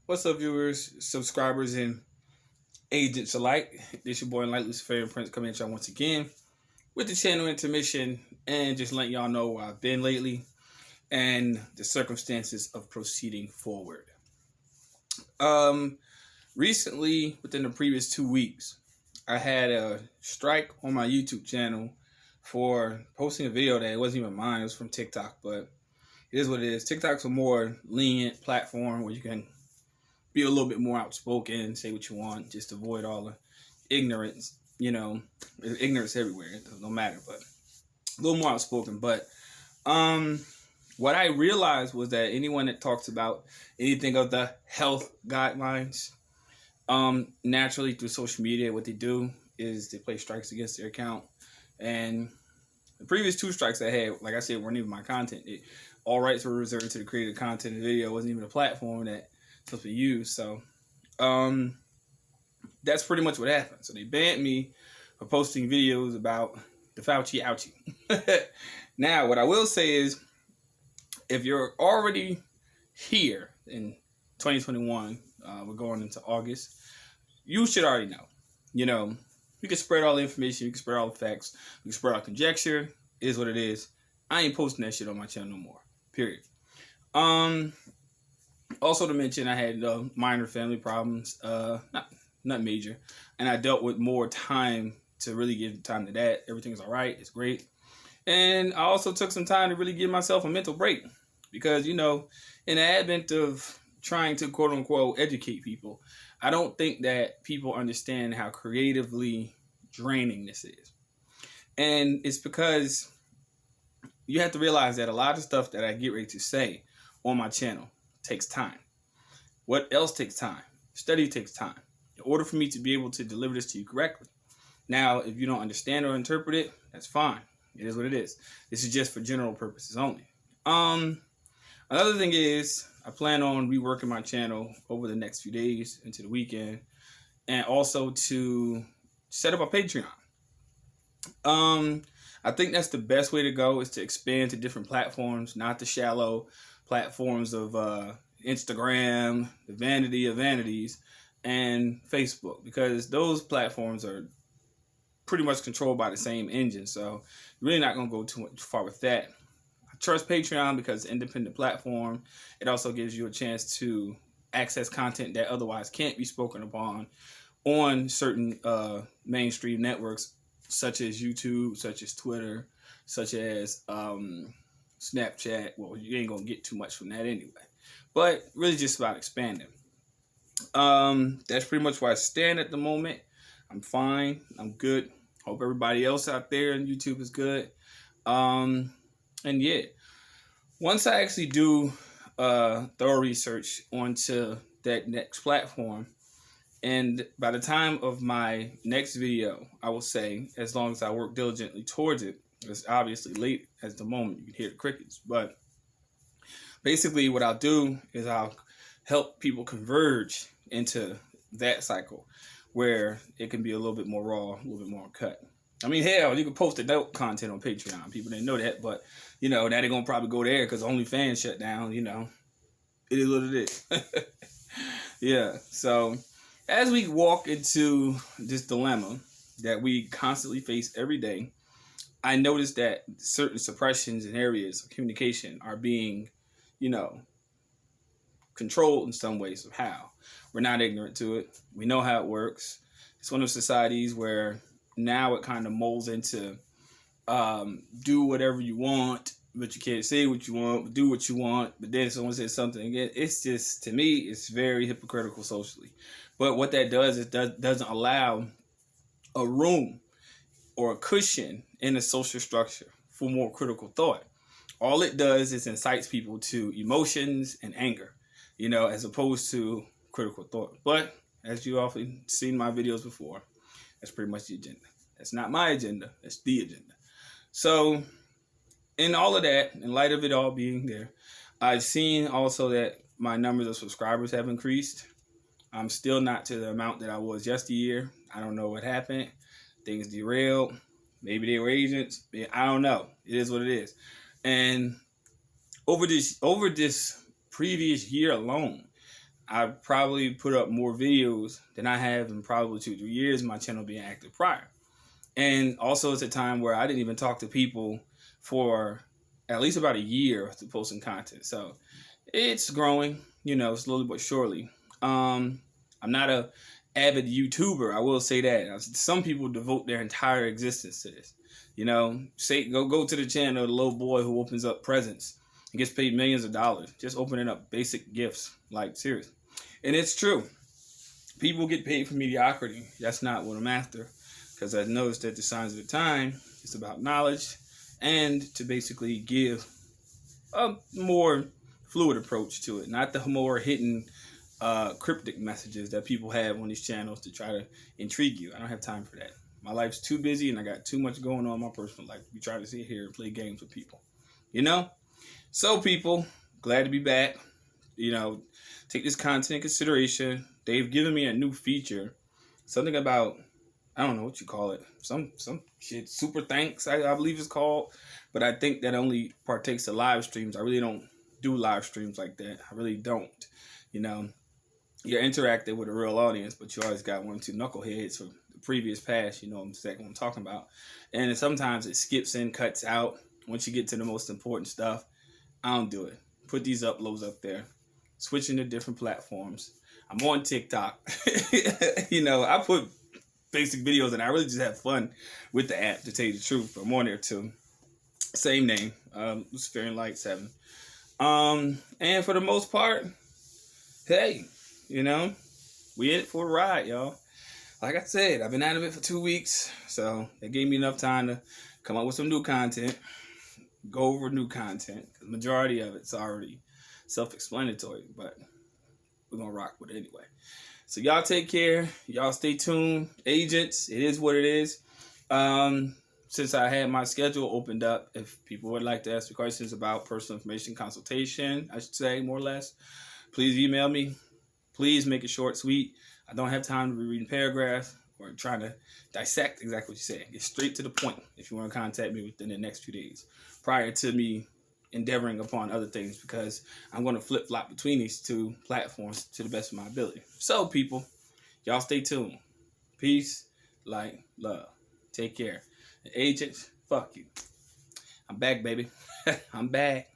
What's up, viewers, subscribers, and agents alike? This your boy Enlightened Luciferian Prince coming at y'all once again with the channel Intermission and just letting y'all know where I've been lately and the circumstances of proceeding forward. Recently, within the previous 2 weeks, I had a strike on my YouTube channel for posting a video that it wasn't even mine. It was from TikTok, but it is what it is. TikTok's a more lenient platform where you can be a little bit more outspoken, say what you want, just avoid all the ignorance. You know, there's ignorance everywhere. It doesn't matter, but a little more outspoken. But what I realized was that anyone that talks about anything of the health guidelines, naturally through social media, what they do is they play strikes against their account. And the previous 2 strikes I had, like I said, weren't even my content. All rights were reserved to the creator of content. The video wasn't even a platform that supposed to be used. So that's pretty much what happened. So they banned me for posting videos about the Fauci ouchie. Now, what I will say is, if you're already here in 2021, we're going into August, you should already know. You know, you can spread all the information, you can spread all the facts, you can spread all conjecture. It is what it is. I ain't posting that shit on my channel no more. Period. Also to mention, I had minor family problems, not major, and I dealt with more time to really give time to that. Everything's all right. It's great. And I also took some time to really give myself a mental break because, you know, in the advent of trying to quote unquote educate people, I don't think that people understand how creatively draining this is. And it's because you have to realize that a lot of stuff that I get ready to say on my channel takes time. What else takes time? Study takes time. In order for me to be able to deliver this to you correctly. Now, if you don't understand or interpret it, that's fine. It is what it is. This is just for general purposes only. Another thing is, I plan on reworking my channel over the next few days into the weekend, and also to set up a Patreon. I think that's the best way to go, is to expand to different platforms, not the shallow platforms of Instagram, the vanity of vanities, and Facebook, because those platforms are pretty much controlled by the same engine. So you're really not going to go too much far with that. I trust Patreon because it's an independent platform. It also gives you a chance to access content that otherwise can't be spoken upon on certain mainstream networks, such as YouTube, such as Twitter, such as Snapchat. Well, you ain't gonna get too much from that anyway. But really just about expanding. That's pretty much where I stand at the moment. I'm fine. I'm good. Hope everybody else out there on YouTube is good. And yeah, once I actually do thorough research onto that next platform, and by the time of my next video, I will say, as long as I work diligently towards it, it's obviously late at the moment, you can hear the crickets, but basically what I'll do is I'll help people converge into that cycle where it can be a little bit more raw, a little bit more cut. I mean, hell, you can post adult content on Patreon. People didn't know that, but, you know, now they're going to probably go there because OnlyFans shut down, you know. It is what it is. Yeah, so as we walk into this dilemma that we constantly face every day, I noticed that certain suppressions in areas of communication are being, you know, controlled in some ways of how. We're not ignorant to it. We know how it works. It's one of those societies where now it kind of molds into do whatever you want, but you can't say what you want, but do what you want. But then someone says something again. It's just, to me, it's very hypocritical socially. But what that does is doesn't allow a room or a cushion in the social structure for more critical thought. All it does is incites people to emotions and anger, you know, as opposed to critical thought. But as you often seen my videos before, that's pretty much the agenda. That's not my agenda. That's the agenda. So in all of that, in light of it all being there, I've seen also that my numbers of subscribers have increased. I'm still not to the amount that I was yesteryear. I don't know what happened. Things derailed. Maybe they were agents. I don't know. It is what it is. And over this previous year alone, I probably put up more videos than I have in probably 2-3 years of my channel being active prior. And also it's a time where I didn't even talk to people for at least about a year to posting content. So it's growing, slowly but surely. I'm not a avid YouTuber, I will say that. Some people devote their entire existence to this. Say go to the channel of the little boy who opens up presents and gets paid millions of dollars just opening up basic gifts. Like, seriously. And it's true. People get paid for mediocrity. That's not what I'm after. Because I noticed that the signs of the time, it's about knowledge and to basically give a more fluid approach to it. Not the more hidden cryptic messages that people have on these channels to try to intrigue you. I don't have time for that. My life's too busy and I got too much going on in my personal life. We try to sit here and play games with people. So people, glad to be back. Take this content in consideration. They've given me a new feature. Something about, I don't know what you call it. Some shit, super thanks, I believe it's called. But I think that only partakes of live streams. I really don't do live streams like that. I really don't. You're interacting with a real audience, but you always got 1 or 2 knuckleheads from the previous past, exactly what I'm talking about. And sometimes it skips in, cuts out. Once you get to the most important stuff, I don't do it. Put these uploads up there. Switching to different platforms. I'm on TikTok. I put basic videos and I really just have fun with the app, to tell you the truth. I'm on there too. Same name, Luciferian Light 7. And for the most part, hey, we in it for a ride, y'all. Like I said, I've been out of it for 2 weeks, so that gave me enough time to come up with some new content, go over new content. The majority of it's already self-explanatory, but we're gonna rock with it anyway. So y'all take care. Y'all stay tuned. Agents, it is what it is. Since I had my schedule opened up, if people would like to ask me questions about personal information consultation, I should say, more or less, please email me. Please make it short, sweet. I don't have time to be reading paragraphs or trying to dissect exactly what you say. Get straight to the point if you want to contact me within the next few days, prior to me endeavoring upon other things, because I'm going to flip-flop between these 2 platforms to the best of my ability. So, people, y'all stay tuned. Peace, light, love. Take care. And agents, fuck you. I'm back, baby. I'm back.